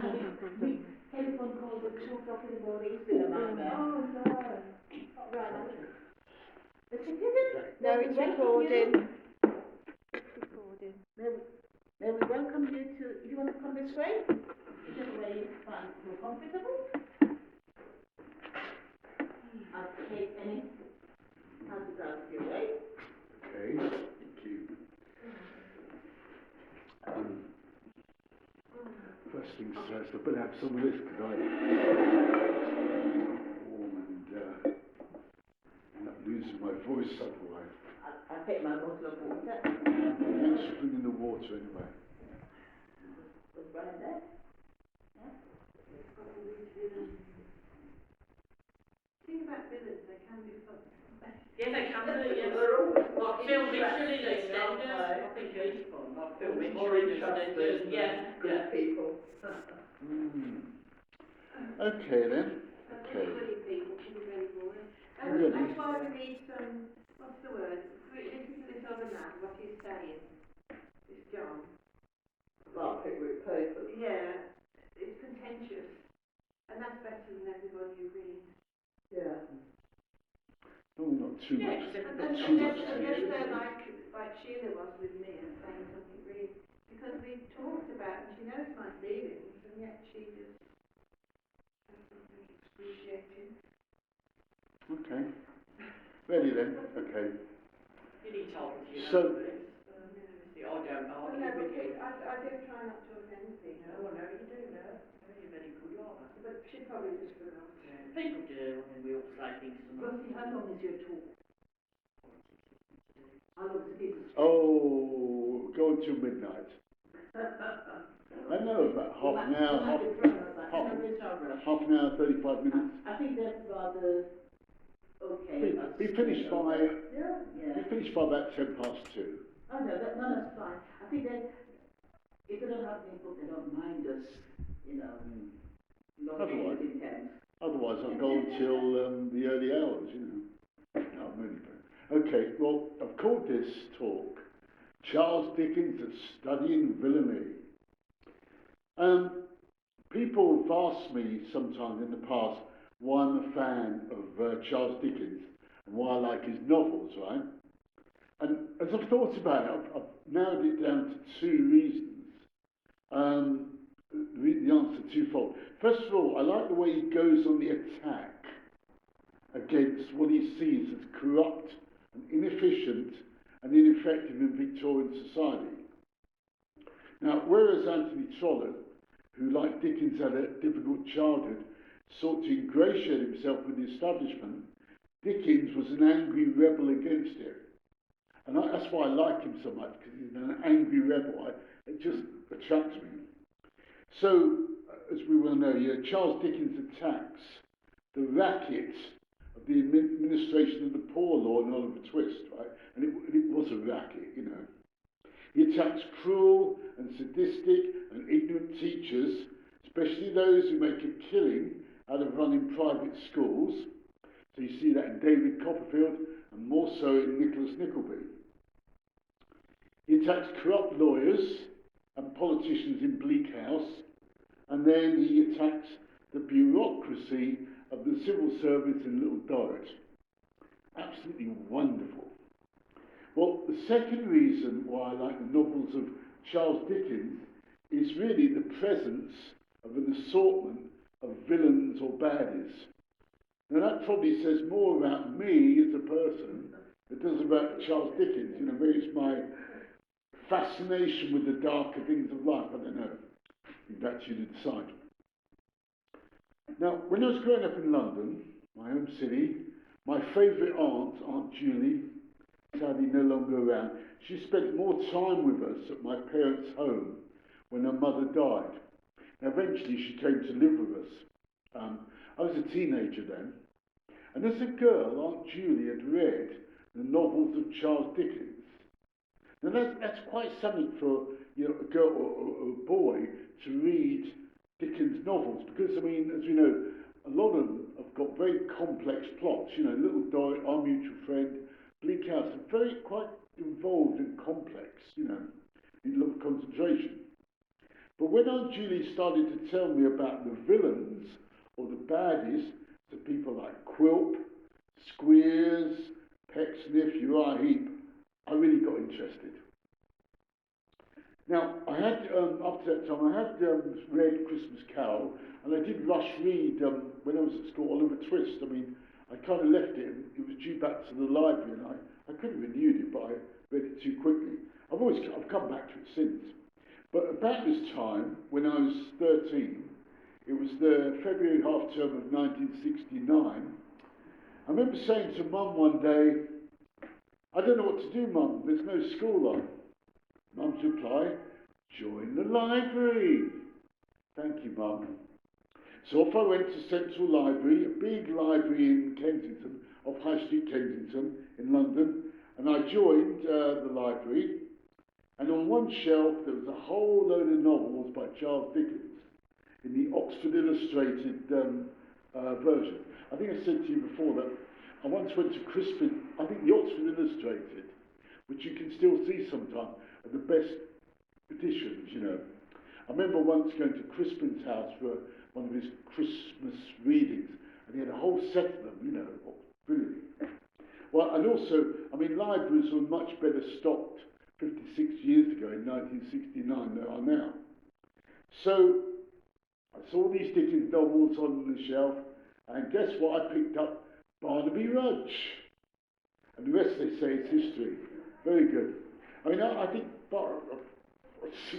having telephone calls at 2 o'clock in the morning. It's been a nightmare. Oh no. Right. No, it's recording. May we welcome you to, if you want to come this way, whichever way you find more comfortable. I'll take any hands out of your way. Okay, thank you. First things first, I better have some of this because I'm warm and end up losing my voice otherwise. I'll take my bottle of water. Thanks for bringing the water anyway. What's right there? Yeah? Think about villains, they can be fun. Yeah, they can do, yes. Like film Michelin extenders. I think it's fun. Like film Michelin extenders. Yeah. Good people. Okay then. Okay. Funny people can be very boring. Really? That's why we need some, what's the word? Listen to this other man, what he's saying. This John. Well, Pickwick Papers. Yeah, it's contentious. And that's better than everybody agreeing. Yeah. Oh, not too Yeah, much. except Unless Too much they're tension. like Sheila was with me and saying something really, because we talked about, and she knows my feelings, and yet she just has something excruciating. Okay. Ready then? Okay. You need told you know So, this. See, I don't Well, argue no, with because you. I do try not to offend people, No, I know you do, no. No, you're very good, aren't you? but she probably just forgot. Yeah. People do, and we all say things to them. Rosie, how long is your talk? How long is it? oh, go until midnight. I know, about half an hour, half an hour, 35 minutes. I think that's rather okay. We finished by Yeah. we finished by about 2:10. Oh no, that's fine. I think that if they don't have any book, they don't mind us, you know, not Otherwise- being intense. Otherwise, I'll go until the early hours, you know. No, I'm only playing. Okay, well, I've called this talk Charles Dickens at Studying Villainy. People have asked me sometime in the past why I'm a fan of Charles Dickens and why I like his novels, right? And as I've thought about it, I've narrowed it down to two reasons. The answer twofold. First of all, I like the way he goes on the attack against what he sees as corrupt and inefficient and ineffective in Victorian society. Now, whereas Anthony Trollope, who like Dickens had a difficult childhood, sought to ingratiate himself with the establishment, Dickens was an angry rebel against it. And that's why I like him so much, because he's an angry rebel. It just attracts me. So, as we well know, Charles Dickens attacks the racket of the administration of the Poor Law in Oliver Twist, right? And it was a racket, you know. He attacks cruel and sadistic and ignorant teachers, especially those who make a killing out of running private schools. So you see that in David Copperfield and more so in Nicholas Nickleby. He attacks corrupt lawyers and politicians in Bleak House, and then he attacks the bureaucracy of the civil service in Little Dorrit. Absolutely wonderful. Well, the second reason why I like the novels of Charles Dickens is really the presence of an assortment of villains or baddies. Now that probably says more about me as a person than it does about Charles Dickens. You know, maybe it's my fascination with the darker things of life. I don't know. I think that's you to decide. Now, when I was growing up in London, my home city, my favourite aunt, Aunt Julie, sadly no longer around, she spent more time with us at my parents' home when her mother died. Now, eventually she came to live with us. I was a teenager then, and as a girl, Aunt Julie had read the novels of Charles Dickens. Now that's quite something for a girl or a boy to read Dickens novels, because I mean, as we know, a lot of them have got very complex plots. You know, Little Dorrit, Our Mutual Friend, Bleak House, are very quite involved and complex. You know, need a lot of concentration. But when Aunt Julie started to tell me about the villains, or the baddies, the people like Quilp, Squeers, Pecksniff, Uriah Heep, I really got interested. Now, I had, up to that time, I had read Christmas Carol, and I did rush read, when I was at school, Oliver Twist. I mean, I kind of left it, and it was due back to the library, and I could have renewed it, but I read it too quickly. I've come back to it since. But about this time, when I was 13, it was the February half term of 1969, I remember saying to Mum one day, I don't know what to do, Mum, there's no school on. Mum's reply, join the library. Thank you, Mum. So off I went to Central Library, a big library in Kensington, off High Street Kensington in London, and I joined the library, and on one shelf there was a whole load of novels by Charles Dickens in the Oxford Illustrated version. I think I said to you before that I once went to Crispin, I think the Oxford Illustrated, which you can still see sometimes, are the best editions, you know. I remember once going to Crispin's house for one of his Christmas readings, and he had a whole set of them, you know, brilliant. Well, and also, I mean, libraries were much better stocked 56 years ago in 1969 than they are now. So I saw these Dickens novels on the shelf, and guess what I picked up? Barnaby Rudge. And the rest, they say, is history. Very good. I mean, I think,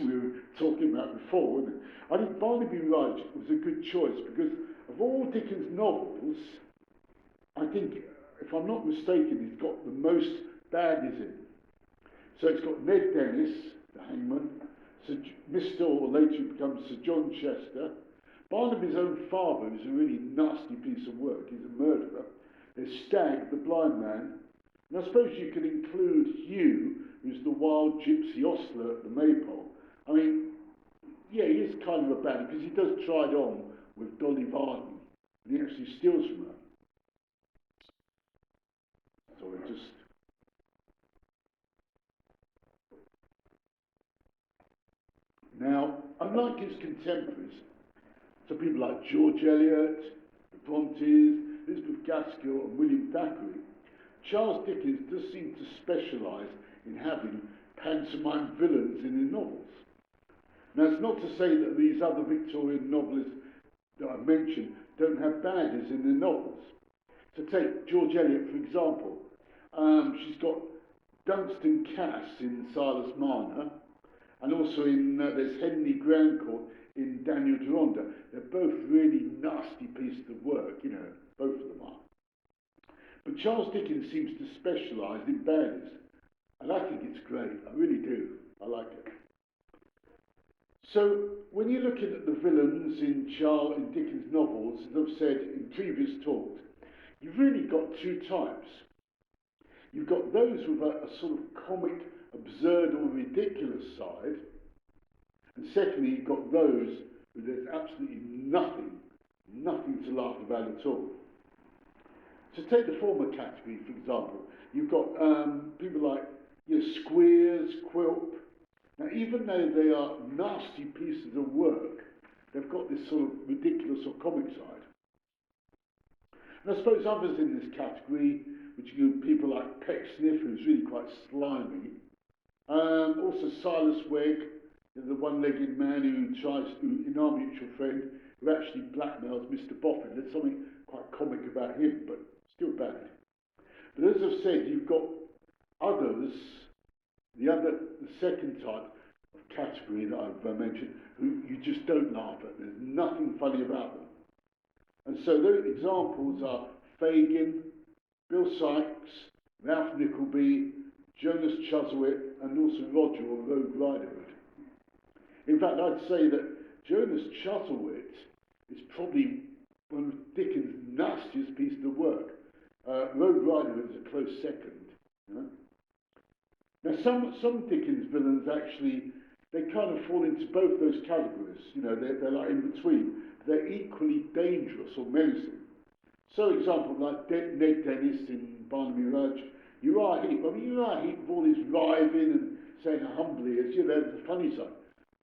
we were talking about before, wasn't it? I think Barnaby Rudge was a good choice because of all Dickens' novels, I think, if I'm not mistaken, it's got the most baddies in. So it's got Ned Dennis, the hangman, Mr. or later he becomes Sir John Chester. Barnaby's own father is a really nasty piece of work. He's a murderer. There's Stagg, the blind man. And I suppose you could include Hugh, who's the wild gypsy ostler at the Maypole. I mean, yeah, he is kind of a baddie because he does try it on with Dolly Varden. And he actually steals from her. So it just... Now, unlike his contemporaries, so people like George Eliot, the Brontes, Elizabeth Gaskell and William Thackeray, Charles Dickens does seem to specialise in having pantomime villains in his novels. Now, it's not to say that these other Victorian novelists that I mentioned don't have baddies in their novels. So take George Eliot, for example. She's got Dunstan Cass in Silas Marner, and also in there's Henry Grandcourt in Daniel Deronda. They're both really nasty pieces of work, you know, both of them are. But Charles Dickens seems to specialise in baddies, and I think it's great. I really do. I like it. So when you're looking at the villains in Dickens' novels, as I've said in previous talks, you've really got two types. You've got those with a sort of comic, absurd or ridiculous side, and secondly, you've got those who there's absolutely nothing to laugh about at all. So take the former category, for example. You've got people like Squeers, Quilp. Now, even though they are nasty pieces of work, they've got this sort of ridiculous or comic side. And I suppose others in this category, which include people like Pecksniff, who's really quite slimy. Also Silas Wegg, the one-legged man in Our Mutual Friend, who actually blackmails Mr. Boffin. There's something quite comic about him, but still bad. But as I've said, you've got others, the second type of category that I've mentioned, who you just don't laugh at. There's nothing funny about them. And so those examples are Fagin, Bill Sykes, Ralph Nickleby, Jonas Chuzzlewit, and also Roger or Rogue Riderhood. In fact, I'd say that Jonas Chuzzlewit is probably one of Dickens' nastiest pieces of work. Rogue Riderhood is a close second. You know? Now, some Dickens villains actually, they kind of fall into both those categories. You know, they're like in between. They're equally dangerous or menacing. So, example like Ned Dennis in Barnaby Rudge, Uriah Heep. I mean, Uriah Heep with all his writhing and saying how humbly is, you know, there's the funny side.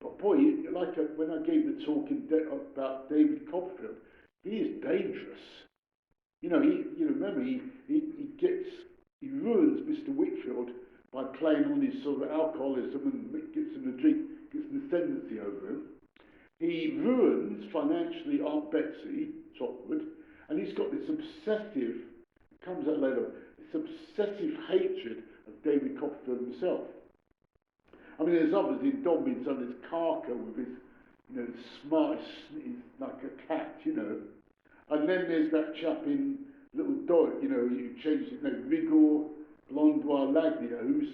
But boy, when I gave the talk about David Copperfield, he is dangerous. You know, remember, he ruins Mr. Whitfield by playing on his sort of alcoholism and gets him to drink, gets an ascendancy over him. He ruins financially Aunt Betsy Trotwood, and he's got this obsessive, it comes out later, this obsessive hatred of David Copperfield himself. I mean, there's others in Dobbins on his Carker with his, you know, smart, he's like a cat, you know. And then there's that chap in Little Dorrit, you know, who changed his name, Rigor Blondois Lagnier, who's,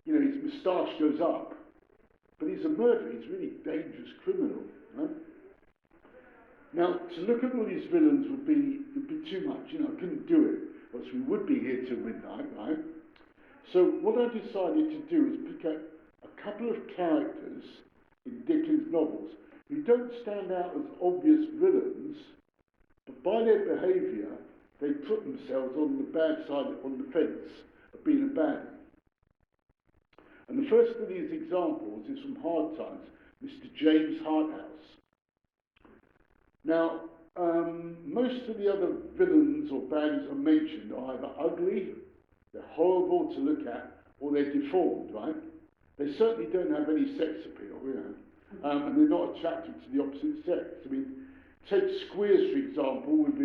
you know, his moustache goes up. But he's a murderer, he's a really dangerous criminal. You know? Now, to look at all these villains would be too much, you know, I couldn't do it, else we would be here till midnight, right? So what I decided to do is pick out a couple of characters in Dickens' novels who don't stand out as obvious villains, but by their behaviour, they put themselves on the bad side, on the fence of being a baddie. And the first of these examples is from Hard Times, Mr. James Harthouse. Now, most of the other villains or baddies are mentioned are either ugly, they're horrible to look at, or they're deformed, right? They certainly don't have any sex appeal, you know, and they're not attracted to the opposite sex. I mean, take Squeers, for example, with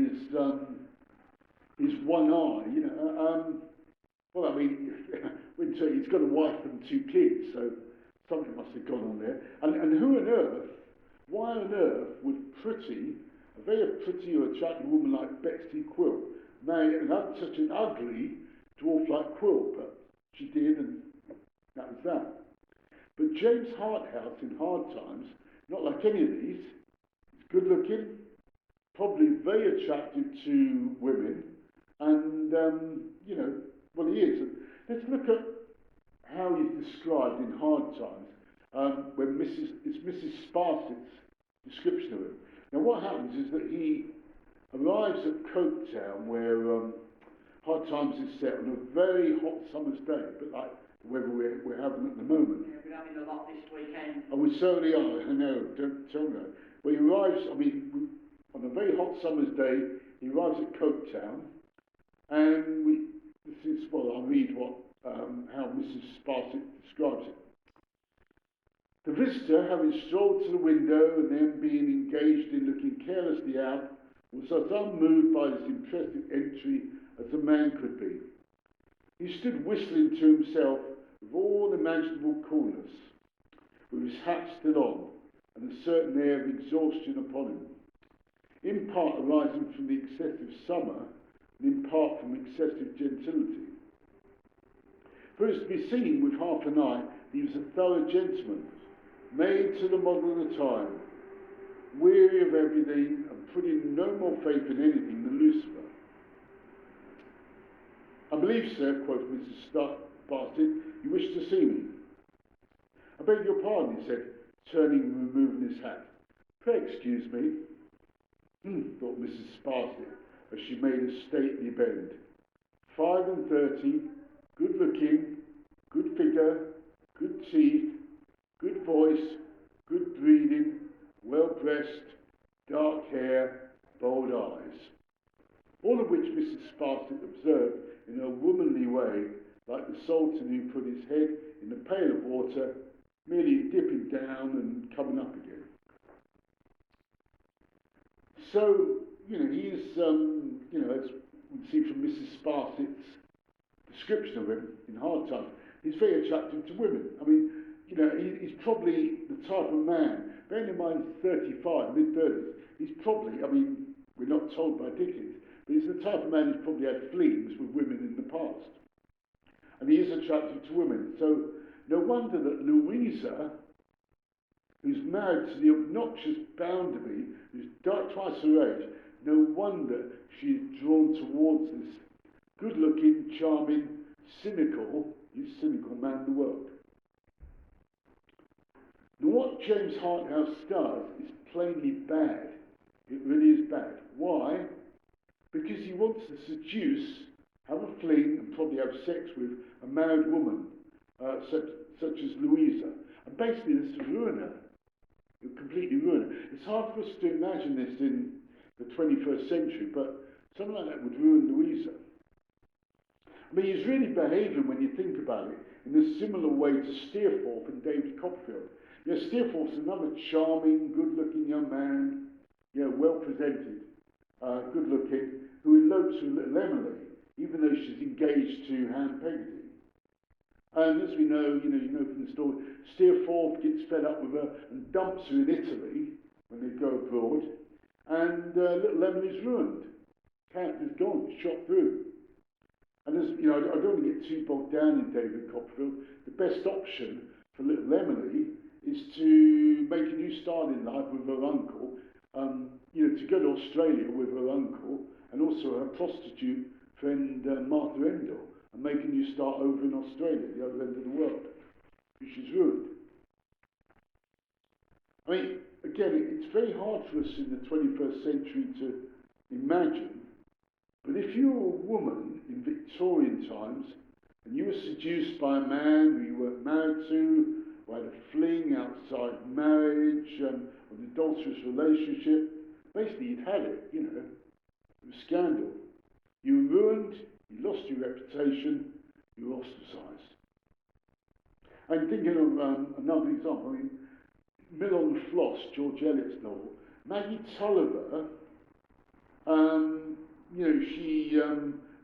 his one eye, you know. Well, I mean, he's got a wife and 2 kids, so something must have gone on there. And who on earth, why on earth would a very pretty or attractive woman like Betsy Quill marry such an ugly dwarf like Quill? But she did, and that was that. But James Harthouse in Hard Times, not like any of these, he's good looking, probably very attractive to women, and, you know, well, he is. And let's look at how he's described in Hard Times, when it's Mrs. Sparsit's description of him. Now, what happens is that he arrives at Coketown, where Hard Times is set on a very hot summer's day, but like the weather we're having at the moment. Yeah, we're having a lot this weekend. Oh, we certainly are, I know, don't tell me that. Well, he arrives, I mean, on a very hot summer's day, he arrives at Coketown, and I'll read how Mrs. Sparsit describes it. The visitor, having strolled to the window and then being engaged in looking carelessly out, was as unmoved by this impressive entry as a man could be. He stood whistling to himself with all imaginable coolness, with his hat still on, and a certain air of exhaustion upon him, in part arising from the excessive summer, and in part from excessive gentility. For it is to be seen with half an eye that he was a thorough gentleman, made to the model of the time, weary of everything, and putting no more faith in anything than Lucifer. I believe, sir, quoth Mrs. Sparsit, you wish to see me. I beg your pardon, he said, turning and removing his hat. Pray excuse me. Thought Mrs. Sparsit, as she made a stately bend. 35, good looking, good figure, good teeth, good voice, good breeding, well dressed, dark hair, bold eyes. All of which Mrs. Sparsit observed in a womanly way, like the sultan who put his head in a pail of water, merely dipping down and coming up again. So, you know, he's, you know, as we see from Mrs. Sparsit's description of him in Hard Times, he's very attractive to women. I mean, you know, he's probably the type of man, bearing in mind he's 35, mid-30s, he's probably, I mean, we're not told by Dickens, but he's the type of man who's probably had flings with women in the past. And he is attractive to women. So no wonder that Louisa, who's married to the obnoxious Bounderby, who's twice her age, no wonder she's drawn towards this good-looking, charming, cynical man in the world. Now what James Harthouse does is plainly bad. It really is bad. Why? Because he wants to seduce, have a fling, and probably have sex with a married woman, such as Louisa. And basically this is ruin her. It would completely ruin her. It's hard for us to imagine this in the 21st century, but something like that would ruin Louisa. I mean, he's really behaving, when you think about it, in a similar way to Steerforth and David Copperfield. You know, Steerforth's another charming, good-looking young man, you know, well-presented, good-looking, who elopes with little Emily, even though she's engaged to Ham Peggotty. And as we know, you know from the story, Steerforth gets fed up with her and dumps her in Italy when they go abroad, and little Emily's ruined. Character's gone, shot through. And as you know, I don't want to get too bogged down in David Copperfield. The best option for little Emily is to make a new start in life with her uncle. You know, to go to Australia with her uncle and also her prostitute friend Martha Endell, and make a new start over in Australia, the other end of the world, which is ruined. I mean, again, it's very hard for us in the 21st century to imagine, but if you were a woman in Victorian times and you were seduced by a man who you weren't married to, or had a fling outside marriage, or an adulterous relationship, basically you'd had it, you know. It was scandal. You were ruined, you lost your reputation, you were ostracised. I'm thinking of another example. I mean, Mill on the Floss, George Eliot's novel. Maggie Tulliver, you know, she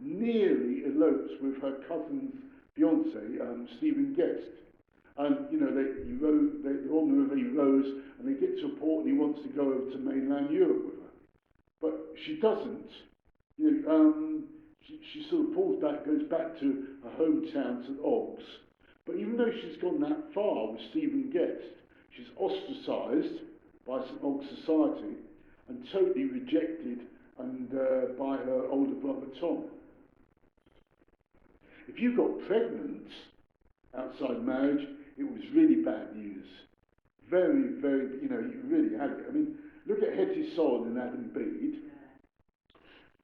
nearly elopes with her cousin's fiance, Stephen Guest. And, you know, they're on the river, he rows, and they get to a port and he wants to go over to mainland Europe with her. But she doesn't. You know, she sort of pulls back, goes back to her hometown, St Ogg's. But even though she's gone that far with Stephen Guest, she's ostracised by St Ogg's society and totally rejected and by her older brother Tom. If you got pregnant outside marriage, it was really bad news. Very, very, you know, you really had it. I mean, look at Hetty Sorrell in Adam Bede.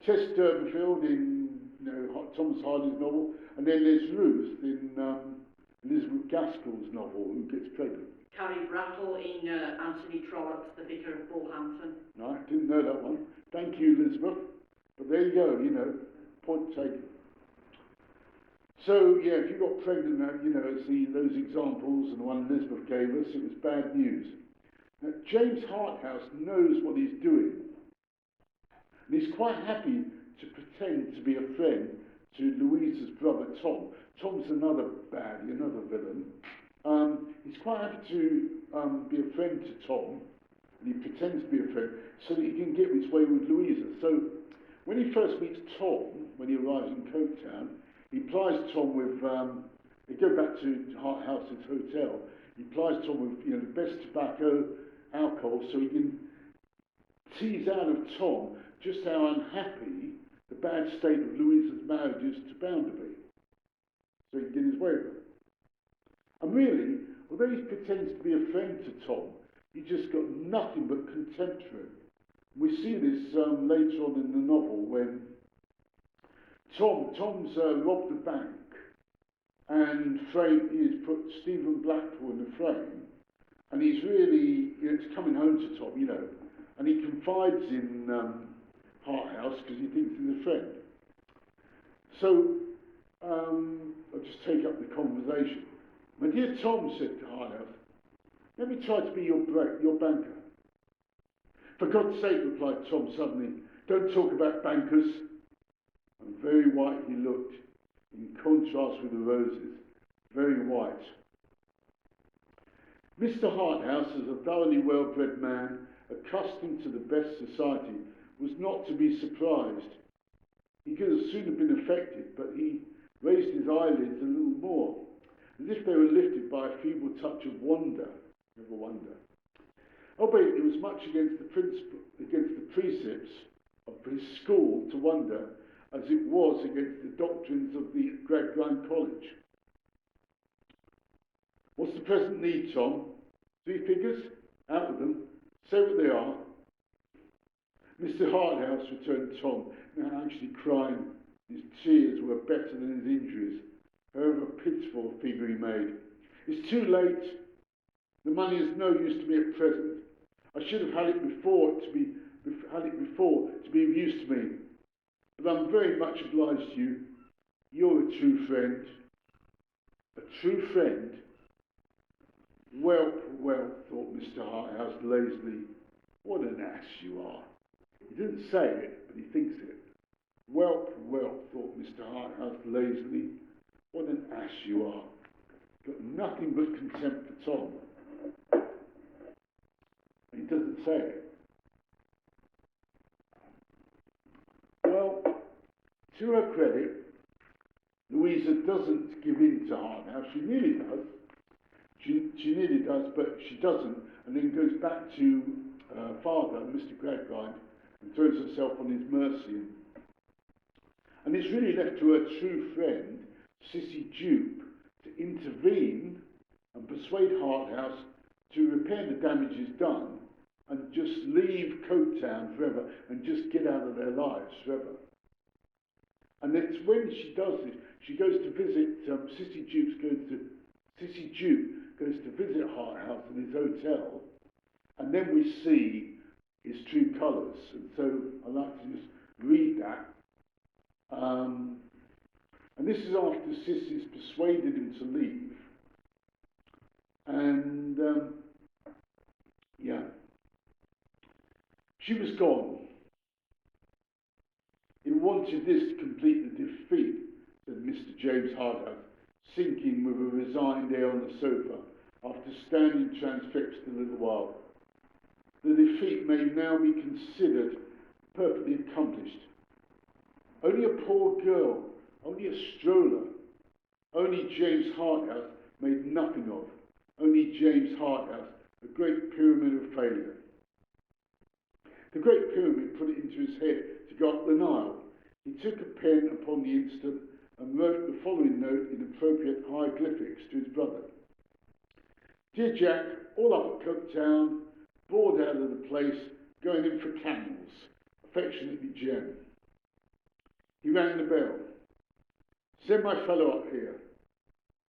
Tess Durbeyfield in, you know, Thomas Hardy's novel, and then there's Ruth in Elizabeth Gaskell's novel, who gets pregnant. Carrie Brattle in Anthony Trollope's The Vicar of Bullhampton. No, I didn't know that one. Thank you, Elizabeth. But there you go, you know, point taken. So, yeah, if you got pregnant, you know, as those examples and the one Elizabeth gave us, it was bad news. Now, James Harthouse knows what he's doing. And he's quite happy to pretend to be a friend to Louisa's brother Tom. Tom's another baddie, another villain. He's quite happy to be a friend to Tom, and he pretends to be a friend so that he can get his way with Louisa. So when he first meets Tom, when he arrives in Coketown, he plies Tom with, they go back to Harthouse's hotel, he plies Tom with, you know, the best tobacco, alcohol, so he can tease out of Tom just how unhappy the bad state of Louisa's marriage is to Bounderby. So he can get his way with her. And really, although he pretends to be a friend to Tom, he just got nothing but contempt for him. We see this later on in the novel when Tom's robbed a bank and he's put Stephen Blackpool in the frame, and he's really, you know, it's coming home to Tom, you know, and he confides in Harthouse because he thinks he's a friend. So I'll just take up the conversation. My dear Tom, said to Harthouse, let me try to be your banker. For God's sake, replied Tom suddenly, don't talk about bankers. And very white he looked, in contrast with the roses, very white. Mr. Harthouse, as a thoroughly well-bred man, accustomed to the best society, was not to be surprised. He could have sooner been affected, but he raised his eyelids a little more, as if they were lifted by a feeble touch of wonder. Never wonder. Albeit it was much against the precepts of his school to wonder, as it was against the doctrines of the Gradgrind College. What's the present need, Tom? 3 figures? Out with them. Say what they are. Mr. Harthouse, returned Tom, now actually crying. His tears were better than his injuries, however pitiful a figure he made. It's too late. The money is no use to me at present. I should have had it before to be of use to me. But I'm very much obliged to you. You're a true friend. A true friend. Well, well, thought Mr. Harthouse lazily. What an ass you are. He didn't say it, but he thinks it. Well, well, thought Mr. Harthouse lazily. What an ass you are. Got nothing but contempt for Tom. He doesn't say it. Well, to her credit, Louisa doesn't give in to Harthouse. She nearly does. She nearly does, but she doesn't, and then goes back to her father, Mr. Gradgrind, and throws herself on his mercy. And it's really left to her true friend, Sissy Jupe, to intervene and persuade Harthouse to repair the damages done and just leave Coketown forever and just get out of their lives forever. And it's when she does this, she goes to visit, Sissy Jupe goes to visit Harthouse in his hotel, and then we see his true colours. And so I like to just read that. And this is after Sissy's persuaded him to leave. And, yeah. She was gone. He wanted this to complete the defeat, said Mr. James Harthouse, sinking with a resigned air on the sofa, after standing transfixed a little while. The defeat may now be considered perfectly accomplished. Only a poor girl, only a stroller, only James Harthouse made nothing of, only James Harthouse, a great pyramid of failure. The Great Pyramid put it into his head to go up the Nile. He took a pen upon the instant and wrote the following note in appropriate hieroglyphics to his brother. Dear Jack, all up at Coketown, bored out of the place, going in for camels. Affectionately, Jem. He rang the bell. Send my fellow up here.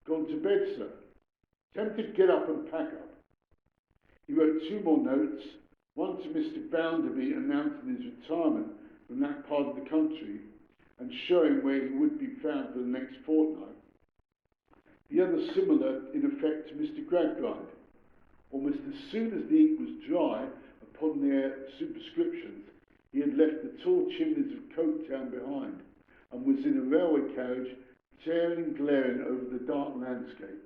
Gone to bed, sir. Tell him to get up and pack up. He wrote 2 more notes, one to Mr. Bounderby announcing his retirement from that part of the country and showing where he would be found for the next fortnight. The other similar, in effect, to Mr. Gradgrind. Almost as soon as the ink was dry upon their superscriptions, he had left the tall chimneys of Coketown behind and was in a railway carriage staring and glaring over the dark landscape.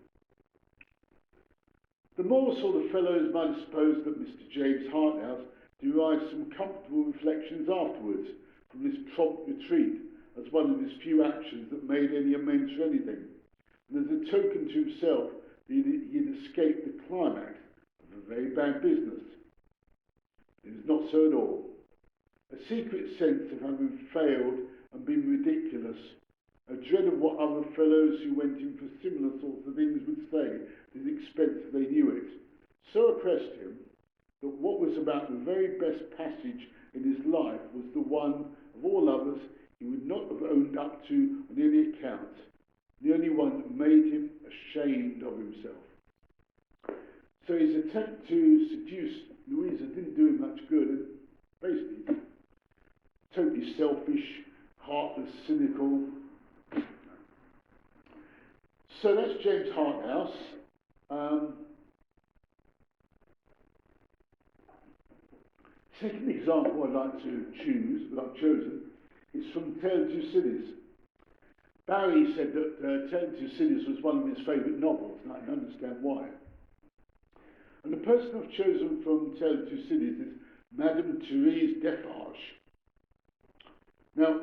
The more sort of fellows might have supposed that Mr. James Harthouse derived some comfortable reflections afterwards from this prompt retreat as one of his few actions that made any amends for anything, and as a token to himself that he had escaped the climax of a very bad business. It was not so at all. A secret sense of having failed and been ridiculous, a dread of what other fellows who went in for similar sorts of things would say at his expense if they knew it, so oppressed him that what was about the very best passage in his life was the one of all others he would not have owned up to on any account, the only one that made him ashamed of himself. So his attempt to seduce Louisa didn't do him much good, and basically totally selfish, heartless, cynical. So that's James Harthouse. Second example I'd like to choose, that I've chosen, is from Tale of Two Cities. Barry said that Tale of Two Cities was one of his favourite novels, and I can understand why. And the person I've chosen from Tale of Two Cities is Madame Therese Defarge. Now,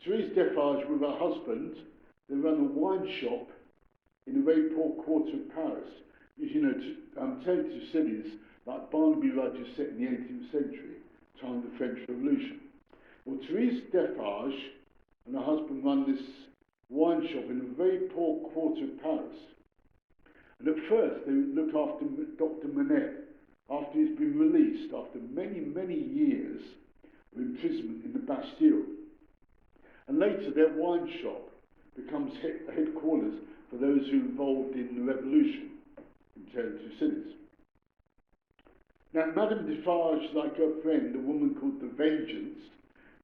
Therese Defarge, with her husband, they run a wine shop in a very poor quarter of Paris. As you know, Tale of Two Cities, like Barnaby Rudge, is set in the 18th century, time of the French Revolution. Well, Therese Defarge and her husband run this wine shop in a very poor quarter of Paris. And at first, they look after Dr. Manette after he's been released after many, many years of imprisonment in the Bastille. And later, their wine shop becomes headquarters for those who were involved in the revolution in Tale of Two Cities. Now, Madame Defarge, like her friend, a woman called the Vengeance,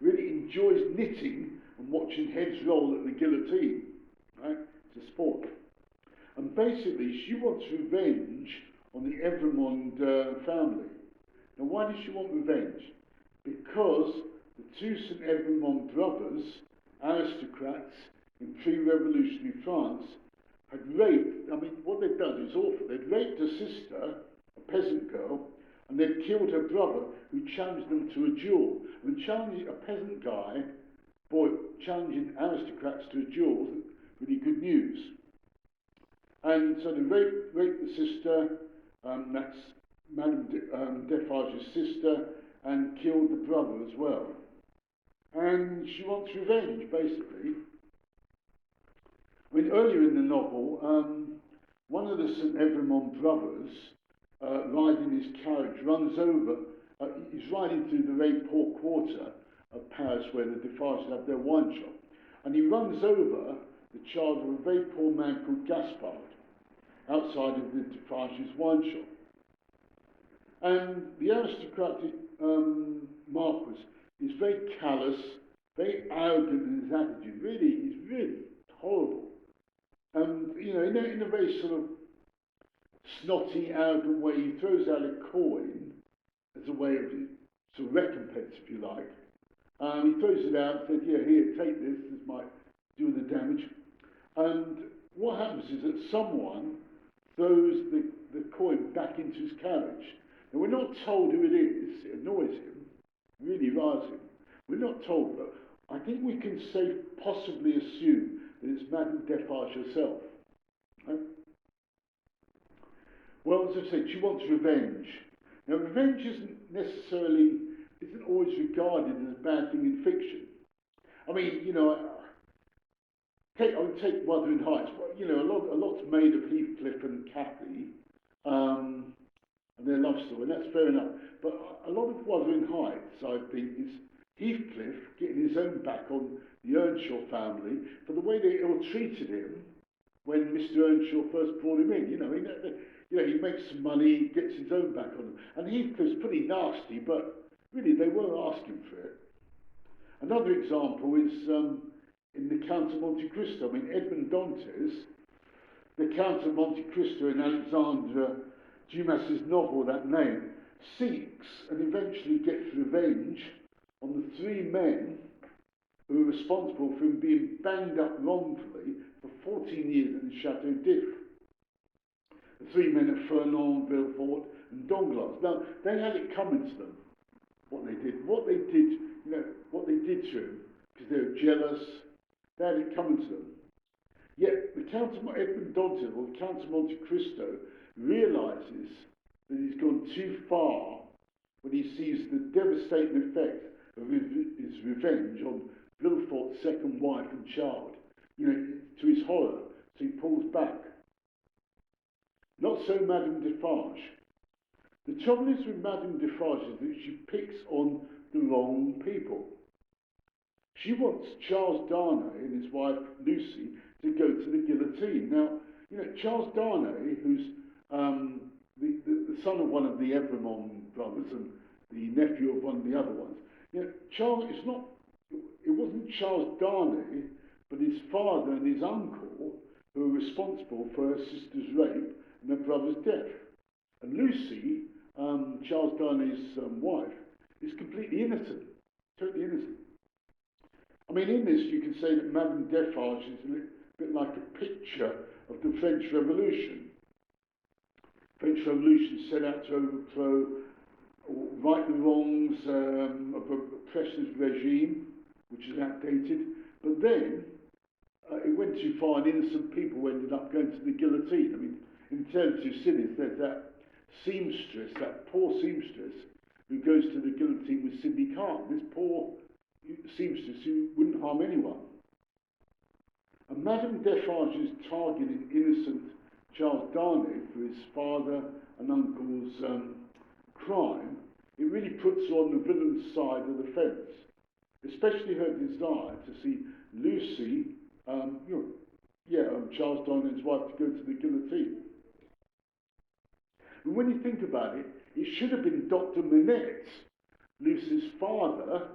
really enjoys knitting and watching heads roll at the guillotine. Right? It's a sport. And basically, she wants revenge on the Evremond family. Now, why does she want revenge? Because the two St. Evremond brothers, aristocrats in pre-revolutionary France, had raped, I mean, what they'd done is awful. They'd raped a sister, a peasant girl, and they'd killed her brother, who challenged them to a duel. And challenging a peasant guy, challenging aristocrats to a duel wasn't really good news. And so they raped the sister, that's Madame Defarge's sister, and killed the brother as well. And she wants revenge, basically. I mean, earlier in the novel, one of the St. Evremond brothers, riding his carriage, runs over, he's riding through the very poor quarter of Paris where the Defarges have their wine shop, and he runs over the child of a very poor man called Gaspard, outside of the Defarges' wine shop. And the aristocratic Marquis is very callous, very arrogant in his attitude. Really, he's really horrible. And, you know, in a very sort of snotty, arrogant way, he throws out a coin as a way of sort of recompense, if you like. He throws it out and says, yeah, here, take this might do the damage. And what happens is that someone throws the coin back into his carriage. Now, we're not told who it is. It annoys him, really riles him. We're not told, but I think we can possibly assume that it's Madame Defarge herself. Right? Well, as I said, she wants revenge. Now, revenge isn't always regarded as a bad thing in fiction. I mean, you know, I would take Wuthering Heights. You know, a lot's made of Heathcliff and Cathy, and their love story, and that's fair enough. But a lot of Wuthering Heights, I think, is Heathcliff getting his own back on the Earnshaw family for the way they ill-treated him when Mr. Earnshaw first brought him in. You know, he makes some money, gets his own back on them. And Heathcliff's pretty nasty, but really they were asking for it. Another example is in The Count of Monte Cristo. I mean, Edmond Dantes, The Count of Monte Cristo in Alexandre Dumas's novel, that name, seeks and eventually gets revenge on the three men who were responsible for him being banged up wrongfully for 14 years in the Chateau d'If. The three men are Fernand, Villefort, and Danglars. Now, they had it coming to them, what they did to him, because they were jealous. They had it coming to them. Yet, the Count of Edmond Dantes, or the Count of Monte Cristo, realises that he's gone too far when he sees the devastating effect of his revenge on Villefort's second wife and child. You know, to his horror, so he pulls back. Not so Madame Defarge. The trouble is with Madame Defarge is that she picks on the wrong people. She wants Charles Darnay and his wife Lucy to go to the guillotine. Now, you know, Charles Darnay, who's the son of one of the Evremond brothers and the nephew of one of the other ones. You know, it wasn't Charles Darnay, but his father and his uncle who were responsible for her sister's rape and her brother's death. And Lucy, Charles Darnay's wife, is completely innocent, totally innocent. I mean, in this you can say that Madame Defarge is a bit like a picture of the French Revolution. French Revolution set out to overthrow or right the wrongs of a oppressive regime, which is outdated, but then it went too far and innocent people ended up going to the guillotine. I mean, in Terror Two Cities, there's that seamstress, that poor seamstress, who goes to the guillotine with Sidney Carton, this poor seamstress who wouldn't harm anyone. And Madame Defarge is targeting innocent Charles Darnay for his father and uncle's crime. It really puts her on the villain's side of the fence, especially her desire to see Lucy, Charles Darnay's wife, to go to the guillotine. And when you think about it, it should have been Dr. Manette, Lucy's father,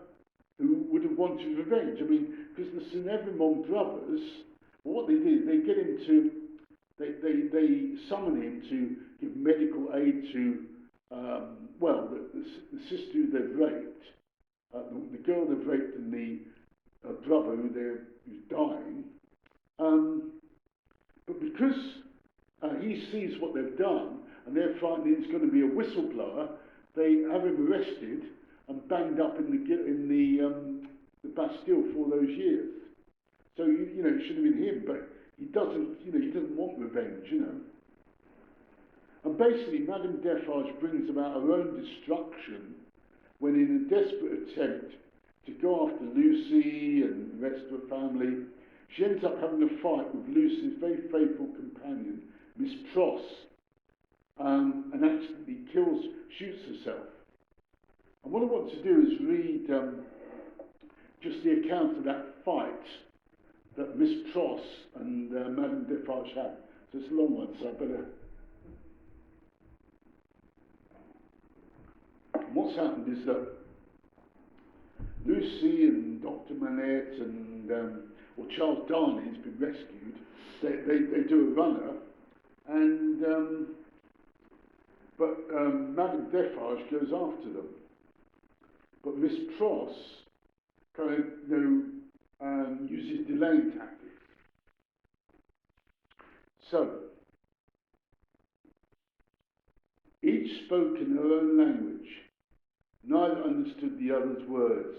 who would have wanted revenge. I mean, because the St. Evremond brothers, what they did, they get him to, they summon him to give medical aid to, the sister who they've raped, the girl they've raped and the brother who's dying. But because he sees what they've done, and they're frightened he's going to be a whistleblower, they have him arrested and banged up in the Bastille for all those years. So you know, it should have been him, but he doesn't want revenge, you know. And basically, Madame Defarge brings about her own destruction when, in a desperate attempt to go after Lucy and the rest of her family, she ends up having a fight with Lucy's very faithful companion, Miss Pross, and accidentally shoots herself. And what I want to do is read just the account of that fight that Miss Pross and Madame Defarge had. So it's a long one, so I better... What's happened is that Lucy and Dr. Manette and Charles Darnley has been rescued. They do a runner, and Madame Defarge goes after them. But Miss Pross kind of uses delaying tactics. So each spoke in her own language. Neither understood the other's words.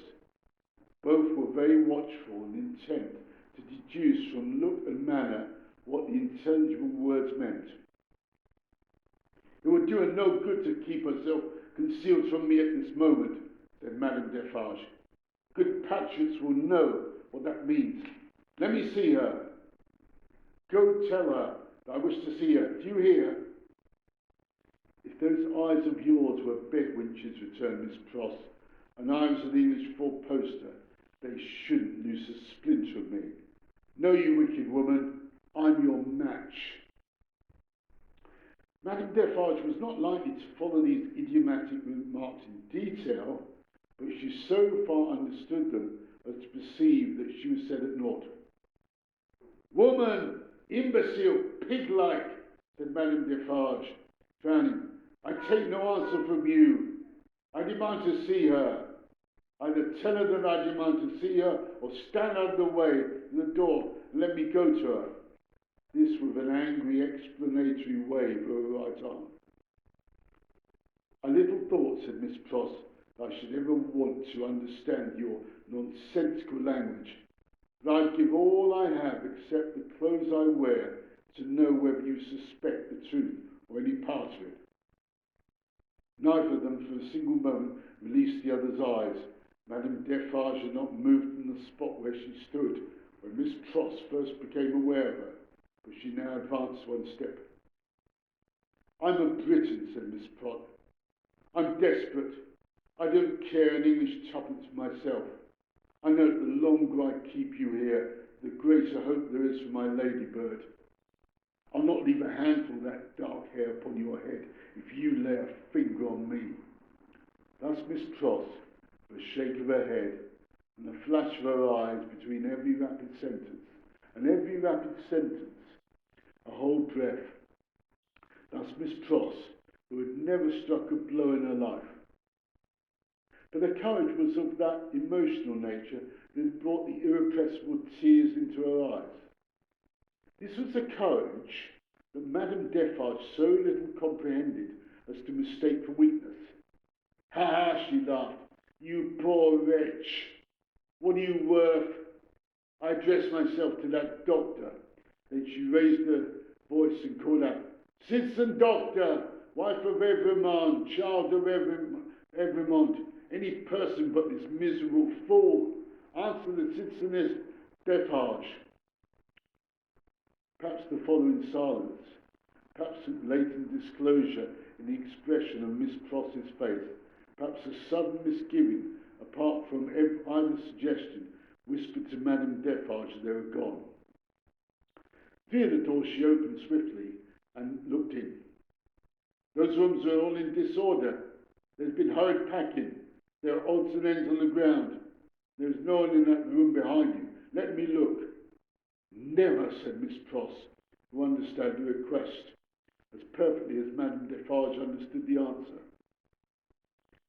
Both were very watchful and intent to deduce from look and manner what the intelligible words meant. It would do her no good to keep herself concealed from me at this moment, said Madame Defarge. Good patriots will know what that means. Let me see her. Go tell her that I wish to see her. Do you hear? If those eyes of yours were bed winches, returned Miss Pross, and I was an English four-poster, they shouldn't lose a splinter of me. No, you wicked woman, I'm your match. Madame Defarge was not likely to follow these idiomatic remarks in detail, but she so far understood them as to perceive that she was said at naught. Woman, imbecile, pig-like, said Madame Defarge, frowning. I take no answer from you. I demand to see her. Either tell her that I demand to see her, or stand out of the way in the door and let me go to her. This with an angry explanatory wave of her right arm. I little thought, said Miss Pross, that I should ever want to understand your nonsensical language. But I'd give all I have, except the clothes I wear, to know whether you suspect the truth or any part of it. Neither of them for a single moment released the other's eyes. Madame Defarge had not moved from the spot where she stood when Miss Pross first became aware of her, but she now advanced one step. I'm a Briton, said Miss Pross. I'm desperate. I don't care an English twopence myself. I know that the longer I keep you here, the greater hope there is for my ladybird. I'll not leave a handful of that dark hair upon your head if you lay a finger on me. Thus Miss Pross, with a shake of her head and a flash of her eyes between every rapid sentence, a whole breath. Thus Miss Pross, who had never struck a blow in her life. But her courage was of that emotional nature that had brought the irrepressible tears into her eyes. This was a courage that Madame Defarge so little comprehended as to mistake for weakness. Ha ha, she laughed. You poor wretch. What are you worth? I addressed myself to that doctor. Then she raised her voice and called out, Citizen Doctor, wife of Evremond, child of Evremond, any person but this miserable fool. Answer the Citizeness Defarge. Perhaps the following silence, perhaps some latent disclosure in the expression of Miss Pross's face, perhaps a sudden misgiving, apart from either suggestion, whispered to Madame Defarge that they were gone. Via the door she opened swiftly and looked in. Those rooms are all in disorder. There's been hurried packing. There are odds and ends on the ground. There is no one in that room behind you. Let me look. Never, said Miss Pross, who understood the request as perfectly as Madame Defarge understood the answer.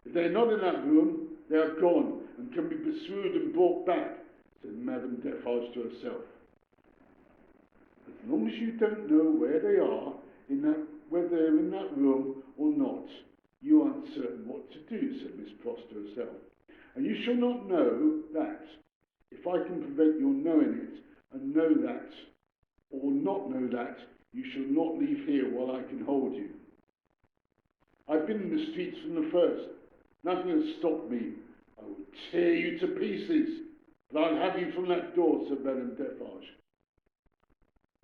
If they are not in that room, they are gone and can be pursued and brought back, said Madame Defarge to herself. As long as you don't know where they are, whether they're in that room or not, you aren't certain what to do, said Miss Pross to herself. And you shall not know that, if I can prevent your knowing it, and know that, or not know that, you shall not leave here while I can hold you. I've been in the streets from the first. Nothing has stopped me. I will tear you to pieces, but I'll have you from that door, said Madame Defarge.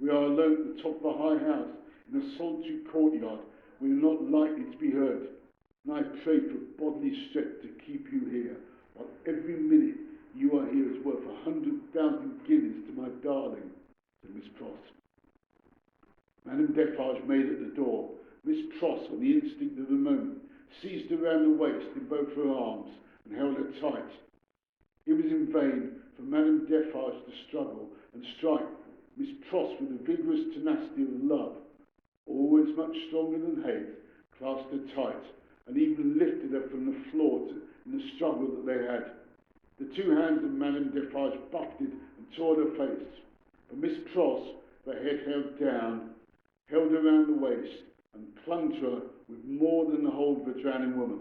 We are alone at the top of a high house, in a solitary courtyard. We are not likely to be heard, and I pray for bodily strength to keep you here, while every minute you are here is worth 100,000 guineas to my darling, said Miss Pross. Madame Defarge made at the door. Miss Pross, on the instinct of the moment, seized her round the waist in both her arms and held her tight. It was in vain for Madame Defarge to struggle and strike. Miss Pross, with the vigorous tenacity of love, always much stronger than hate, clasped her tight and even lifted her from the floor in the struggle that they had. The two hands of Madame Defarge buffeted and tore her face, but Miss Pross, her head held down, held her round the waist and clung to her with more than the hold of a drowning woman.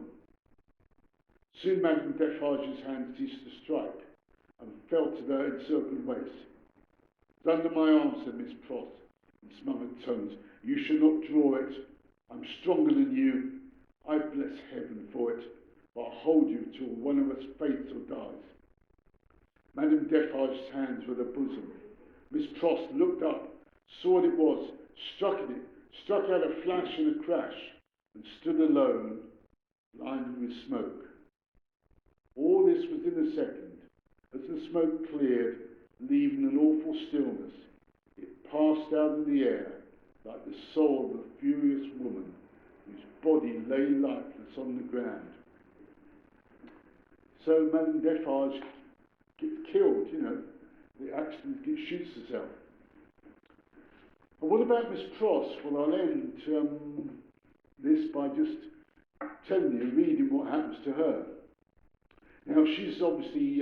Soon Madame Defarge's hand ceased to strike and fell to her encircled waist. "It's under my arm," said Miss Pross, in smothered tones. "You shall not draw it. I'm stronger than you. I bless heaven for it, but I'll hold you till one of us faints or dies." Madame Defarge's hands were at her bosom. Miss Pross looked up, saw what it was, struck at it, struck out a flash and a crash, and stood alone, blinded with smoke. All this was in a second. As the smoke cleared, leaving an awful stillness, it passed out of the air like the soul of a furious woman whose body lay lifeless on the ground. So Madame Defarge gets killed, the accident shoots herself. And what about Miss Pross? Well, I'll end this by just telling you, reading what happens to her. Now, she's obviously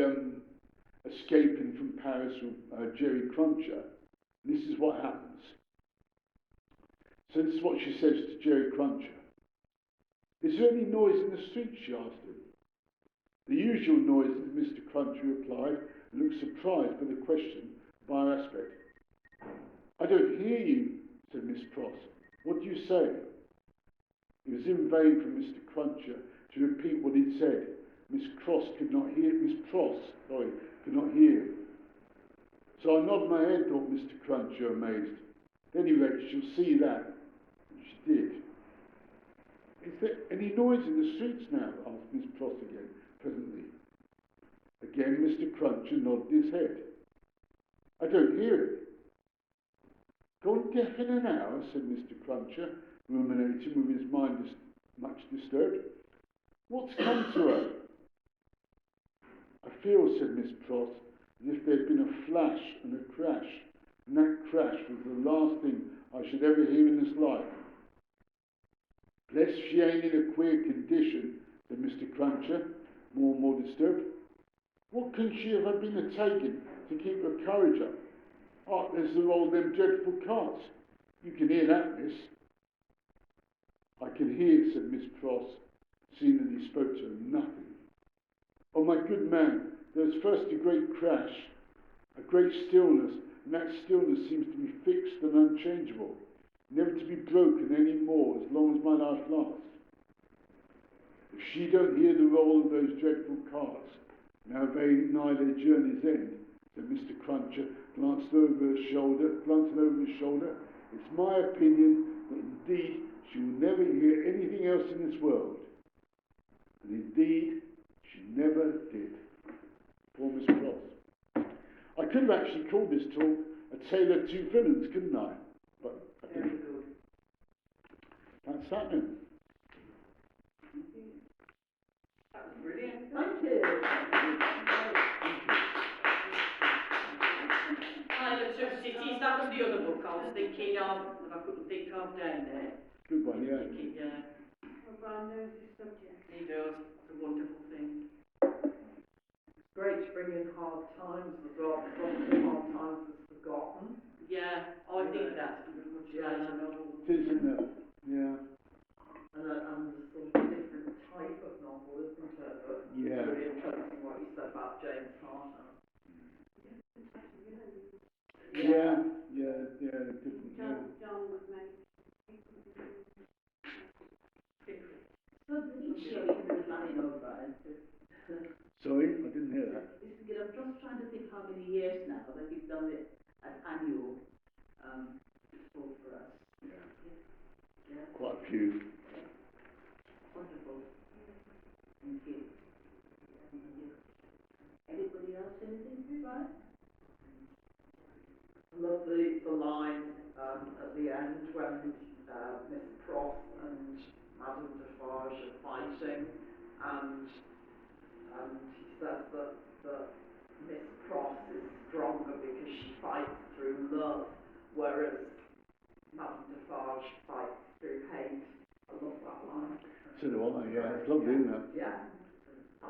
escaping from Paris with Jerry Cruncher. This is what happens. So this is what she says to Jerry Cruncher. "Is there any noise in the street?" she asked him. "The usual noise," Mr. Cruncher replied, and looked surprised by the question by her aspect. "I don't hear you," said Miss Pross. "What do you say?" It was in vain for Mr. Cruncher to repeat what he'd said. Miss Pross could not hear. Could not hear him. "So I nod my head," thought Mr. Cruncher, amazed. "At any rate, she'll see that." And she did. "Is there any noise in the streets now?" asked Miss Pross again, presently. Again Mr. Cruncher nodded his head. "I don't hear it." "Gone deaf in an hour?" said Mr. Cruncher, ruminating with his mind much disturbed. "What's come to her?" "I feel," said Miss Pross, "as if there'd been a flash and a crash, and that crash was the last thing I should ever hear in this life." "Bless she ain't in a queer condition," said Mr. Cruncher, more and more disturbed. "What can she have been a-taking to keep her courage up? There's the roll of them dreadful carts. You can hear that, miss." "I can hear," said Miss Pross, seeing that he spoke to her nothing. "Oh, my good man, there was first a great crash, a great stillness, and that stillness seems to be fixed and unchangeable, never to be broken any more as long as my life lasts. If she don't hear the roll of those dreadful carts, now very nigh their journey's end," said Mr. Cruncher, glancing over his shoulder, "it's my opinion that indeed she will never hear anything else in this world." And indeed, she never did. Poor Miss Pross. I could have actually called this talk A Tale of Two Villains, couldn't I? But I didn't. That's that then. was thinking of, that I couldn't think of down there. Good one, yeah. Thinking, yeah, Well, Brian knows his subject. he does. It's a wonderful thing. It's great to bring in hard times as well, because often hard times is forgotten. Yeah, I think that's a good later novel. It is, isn't it? Yeah. And a sort of different type of novel, isn't it? But Yeah. it's really interesting what you said about James Harter. Yeah, different, yeah. John would make. So the show is running over, and Sorry, I didn't hear that. it's good. I'm just trying to think how many years now that you've done it as annual talk for us. Yeah. Yeah, Quite a few. wonderful. Thank you. Anybody else anything, right? I love the line at the end when Miss Pross and Madame Defarge are fighting, and he says that Miss Pross is stronger because she fights through love, whereas Madame Defarge fights through hate. I love that line. So do I, yeah. It's lovely, isn't it? Yeah.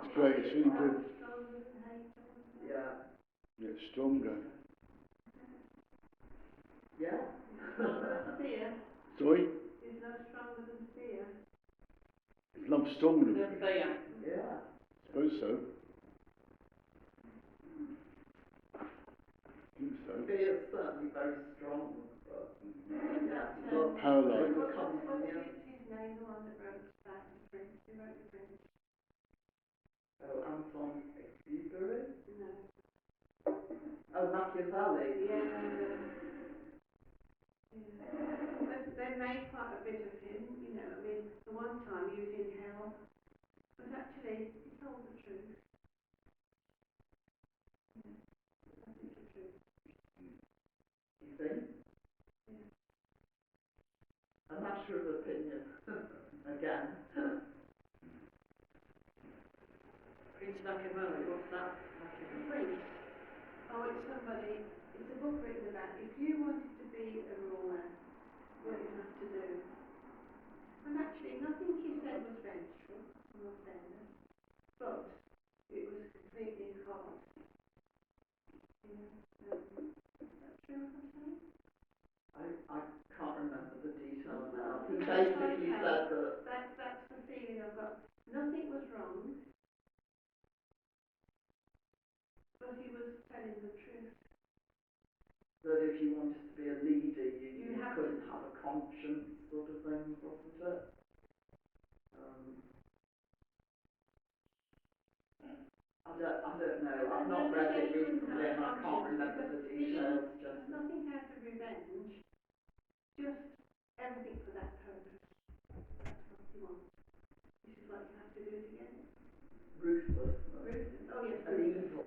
It's great, it's really good. Yeah. Yeah, it's stronger. Yeah. Fear Sorry? is no stronger than fear. Is love stronger than The fear? fear. Yeah. I suppose so. I think so. Fear is certainly very strong, but yeah, love Paralyzed. overcomes What's fear. his name, the one that wrote that, the Prince? Who wrote the Prince? Oh, Anton Exupéry? No. Oh, Machiavelli. Yeah. They made quite a bit of him, you know. I mean, the one time he was in hell, but actually he told the truth. Yeah, I think the truth. You think? Yeah. A matter of opinion. Again. Prince Machiavelli, what's that? The Prince. Oh, it's somebody. It's a book written about if you wanted to be a ruler, what you have to do. And actually, nothing he said was vengeful, in all fairness, but it was completely hard. Yeah. Is that true, what I'm saying? I can't remember the details now. He That's basically okay. said that That's the feeling I've got. Nothing was wrong, but he was telling the truth. if you wanted to be a leader, you have couldn't have a conscience, sort of thing, wasn't it? I don't know. I've not read it recently and I can't remember the details. There's nothing out of revenge, just everything for that purpose. That's what you want. This is what you have to do to get it. Ruthlessness. Oh yes, And evil.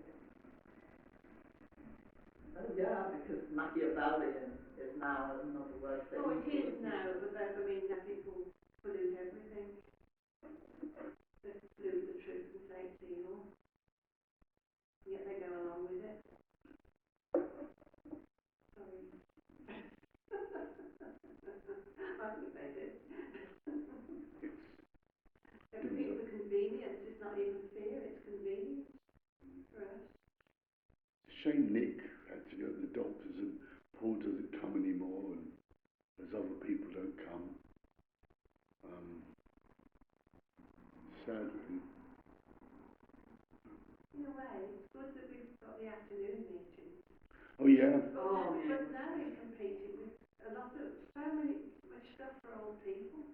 Oh yeah, because Machiavellian is now another word for Oh, it evil, is isn't now, it? but then, I mean, now people pollute everything. They pollute the truth and say it's evil. Yet they go along with it. Sorry. I think they do. Everything for convenience. It's not even fear, it's convenience for us. Shame Nick had to go to the doctors and Paul doesn't come anymore and there's other people don't come. Sad really. In a way, it's good that we've got the afternoon meetings. Oh yeah. Oh, yeah. But now we're competing with a lot of, much stuff for old people.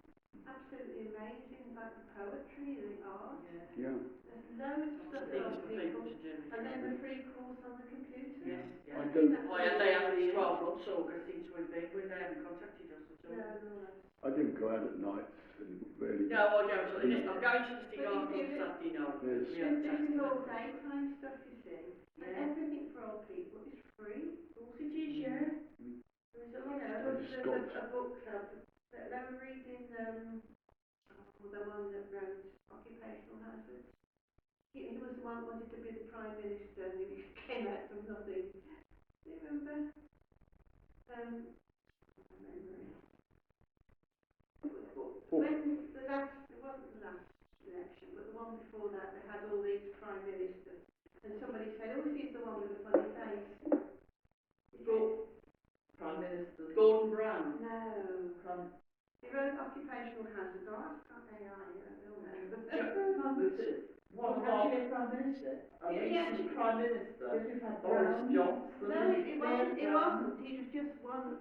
Absolutely amazing, like the poetry, the art. Yeah. There's loads of stuff for Things old for people people. to do. And then the free course on the computer. Yes, yes. I don't, Oh yeah, they haven't 12 months August since we've been with them, haven't contacted us at all. No. I don't go out at night and really. No, I don't. I'm going to the cigar But club you see, Saturday night. Yes. Yeah, This is Saturday. all daytime stuff, you see. And Yeah. everything for old people is free. Of course it is, yeah. There's a lot I of, just there's got- a book club. They were reading, the one that wrote Occupational Hazards. He was the one who wanted to be the Prime Minister and he came out from nothing. Do you remember? memory. When the last, it wasn't the last election, but the one before that, they had all these prime ministers. And somebody said, oh, she's the one with the funny face. Prime Minister. Gordon Brown. No. He wrote occupational hazard. Oh, I've got AI, I don't know. Was actually a Prime Minister. A Yeah, recent Prime Minister. Yes, we've had Boris Brown. Johnson. No, it wasn't. It wasn't. He was just one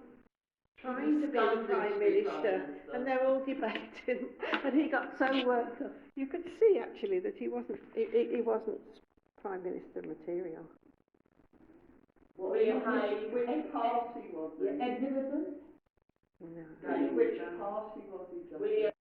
trying to be the Standing prime to be Prime minister, Minister. and they're all debating, and he got so worked up. You could see actually that he wasn't. He wasn't prime minister material. William Hague. Which party was he? Ed Miliband. No. Which party was he? William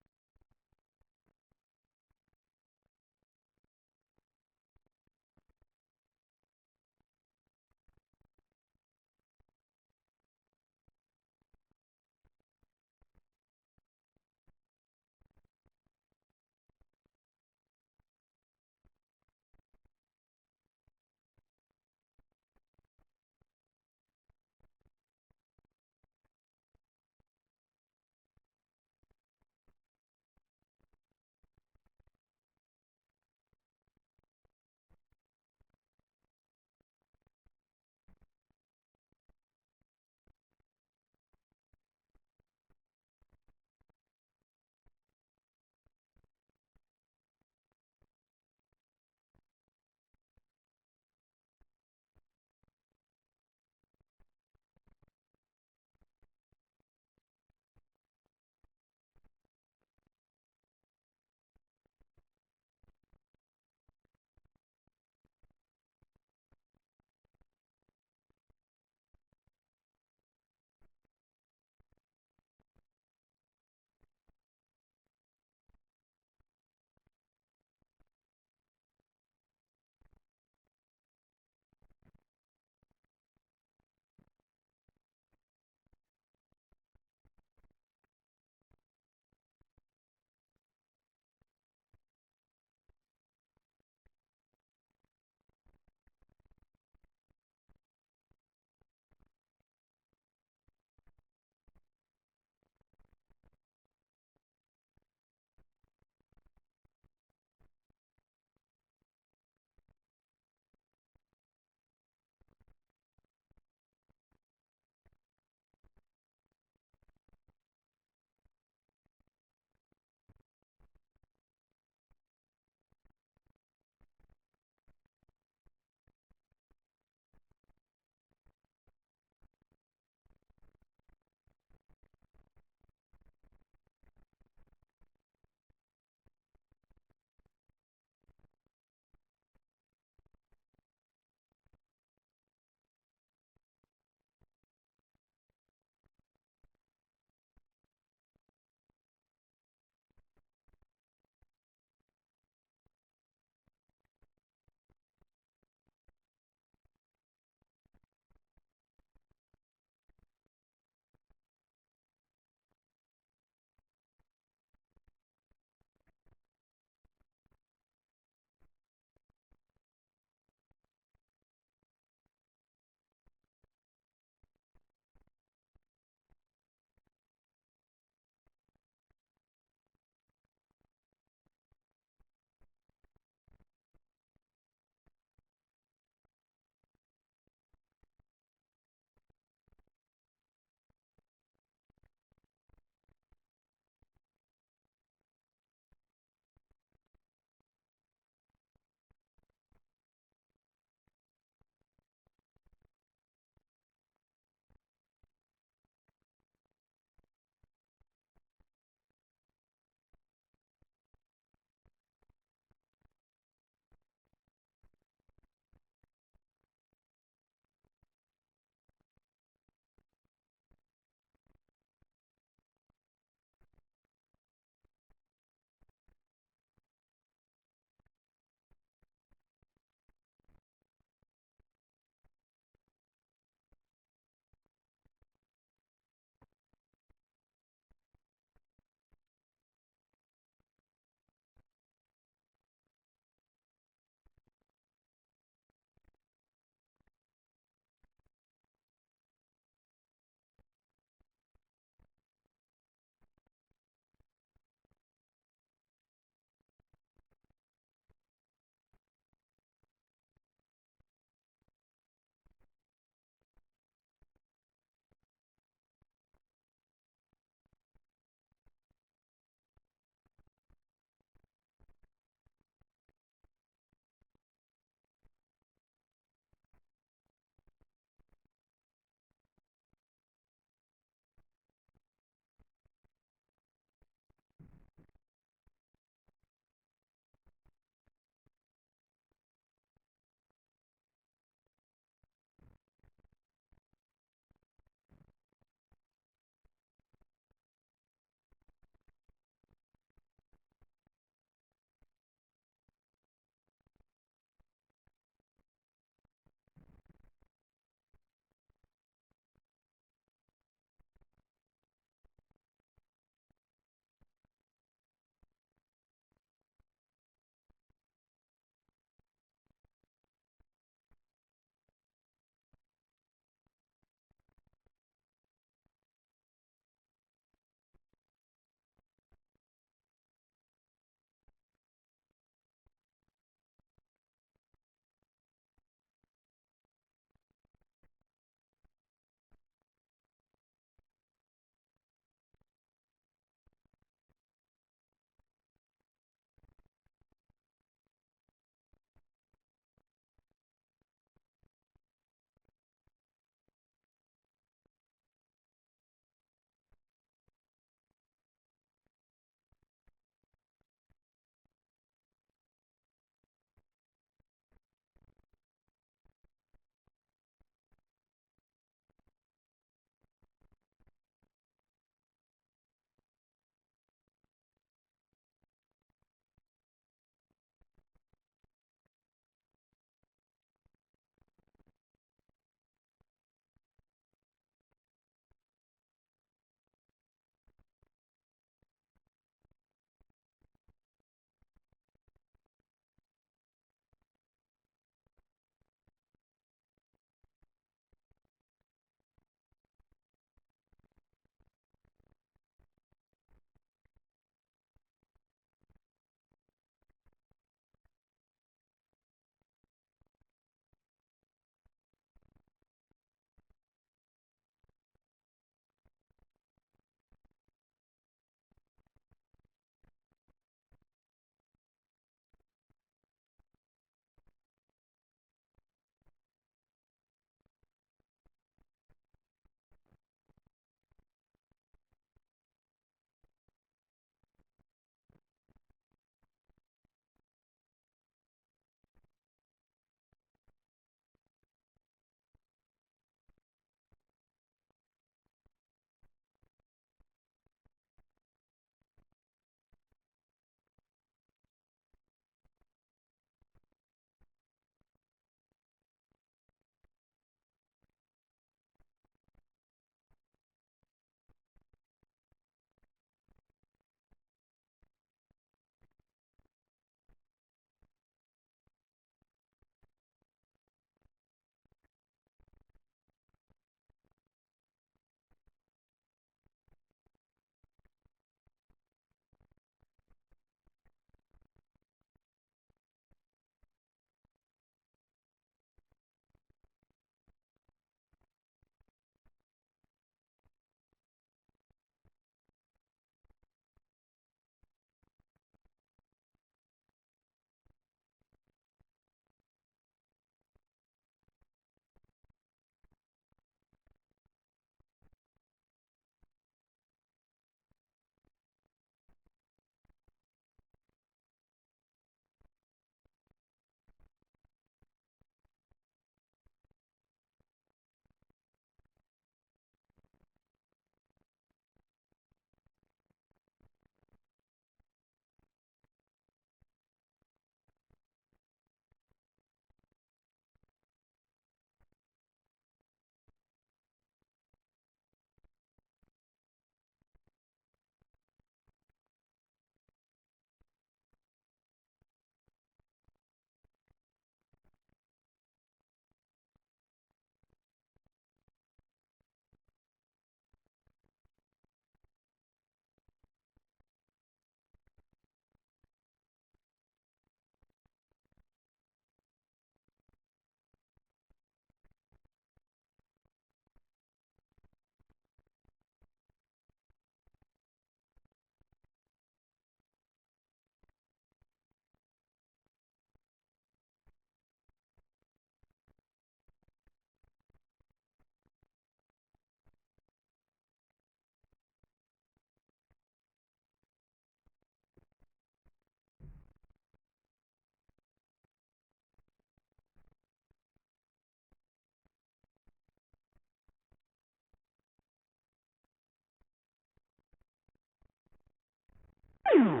Thank you.